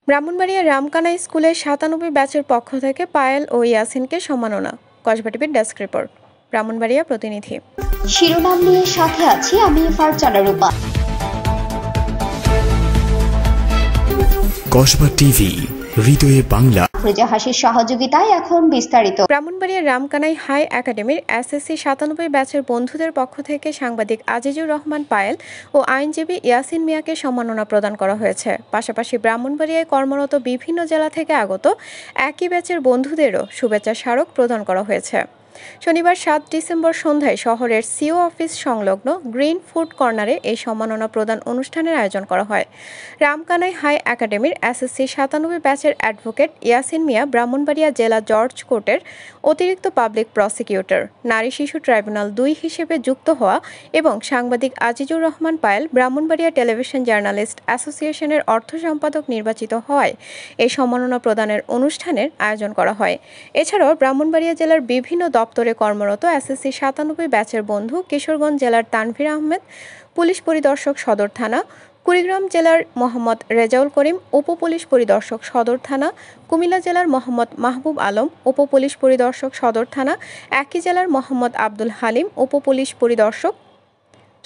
ব্রাহ্মণবাড়িয়া রামকানা স্কুলের ৯৭ ব্যাচের পক্ষ থেকে পায়েল ও ইয়াসিনকে সম্মাননা। কসবা টিভির ডেস্ক রিপোর্ট, ব্রাহ্মণবাড়িয়া প্রতিনিধি। শিরোনাম নিয়ে সাথে আছি আমি ফারজানা রূপা। কসবা টিভি, হৃদয়ে বাংলা। হাসির সহযোগিতায় এখন বিস্তারিত। ব্রাহ্মণবাড়িয়া রামকানাই হাই একাডেমির এসএসসি ৯৭ ব্যাচের বন্ধুদের পক্ষ থেকে সাংবাদিক আজিজুর রহমান পায়েল ও আইনজীবী ইয়াসিন মিয়াকে সম্মাননা প্রদান করা হয়েছে। পাশাপাশি ব্রাহ্মণবাড়িয়ায় কর্মরত বিভিন্ন জেলা থেকে আগত একই ব্যাচের বন্ধুদেরও শুভেচ্ছা স্মারক প্রদান করা হয়েছে। শনিবার ৭ ডিসেম্বর সন্ধ্যায় শহরের সিও অফিস সংলগ্ন গ্রিন ফুড কর্নারে এই সম্মাননা প্রদান অনুষ্ঠানের আয়োজন করা হয়। রামকানাই হাই একাডেমির এসএসসি ৯৭ ব্যাচের অ্যাডভোকেট ইয়াসিন মিয়া ব্রাহ্মণবাড়িয়া জেলা জজ কোর্টের অতিরিক্ত পাবলিক প্রসিকিউটর, নারী শিশু ট্রাইব্যুনাল ২ হিসেবে যুক্ত হওয়া এবং সাংবাদিক আজিজুর রহমান পায়েল ব্রাহ্মণবাড়িয়া টেলিভিশন জার্নালিস্ট অ্যাসোসিয়েশনের অর্থ সম্পাদক নির্বাচিত হওয়ায় এই সম্মাননা প্রদানের অনুষ্ঠানের আয়োজন করা হয়। এছাড়াও ব্রাহ্মণবাড়িয়া জেলার বিভিন্ন দপ্তরে কর্মরত এসএসসি ৯৭ ব্যাচের বন্ধু কিশোরগঞ্জ জেলার তানভীর আহমেদ, পুলিশ পরিদর্শক সদর থানা, কুড়িগ্রাম জেলার মোহাম্মদ রেজাউল করিম, উপ পুলিশ পরিদর্শক সদর থানা, কুমিল্লা জেলার মোহাম্মদ মাহবুব আলম, উপ পুলিশ পরিদর্শক সদর থানা, একই জেলার মোহাম্মদ আব্দুল হালিম, উপ পুলিশ পরিদর্শক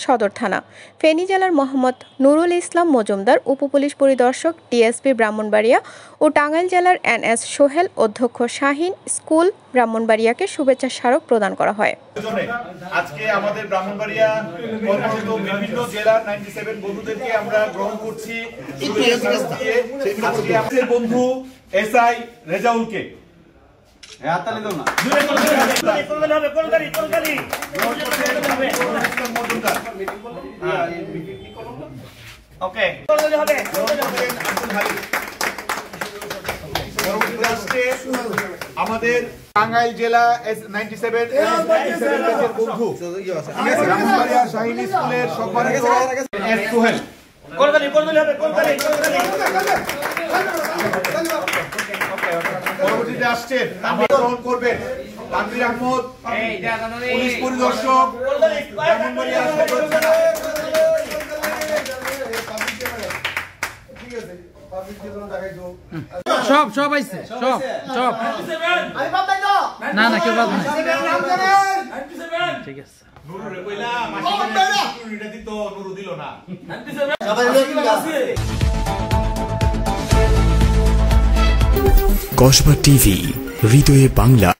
সদর থানা, ফেনী জেলার মোহাম্মদ নুরুল ইসলাম মজুমদার, উপ পুলিশ পরিদর্শক ডিএসপি ব্রাহ্মণবাড়িয়া ও টাঙ্গাইল জেলার এনএস সোহেল, অধ্যক্ষ শাহিন স্কুল ব্রাহ্মণবাড়িয়াকে শুভেচ্ছা স্মারক প্রদান করা হয়। আজকে আমাদের ব্রাহ্মণবাড়িয়া কর্মরত বিভিন্ন জেলার 97 বন্ধুদেরকে আমরা গ্রহণ করছি। আজকে আমাদের বন্ধু এসআই রেজাউলকে আমাদের টাঙ্গাইল জেলা 97 বন্ধু ব্রাহ্মণবাড়িয়া শাহিন স্কুলের সম্মানিত এস সোহেল পরবর্তীতে আসছেন গ্রহণ করবেন তানভীর আহমদ, পুলিশ পরিদর্শক ব্রাহ্মণবাড়িয়া। সব আইছে সব না কেউ বাদ নাই। ঠিক আছে, কসবা টিভি, হৃদয়ে বাংলা।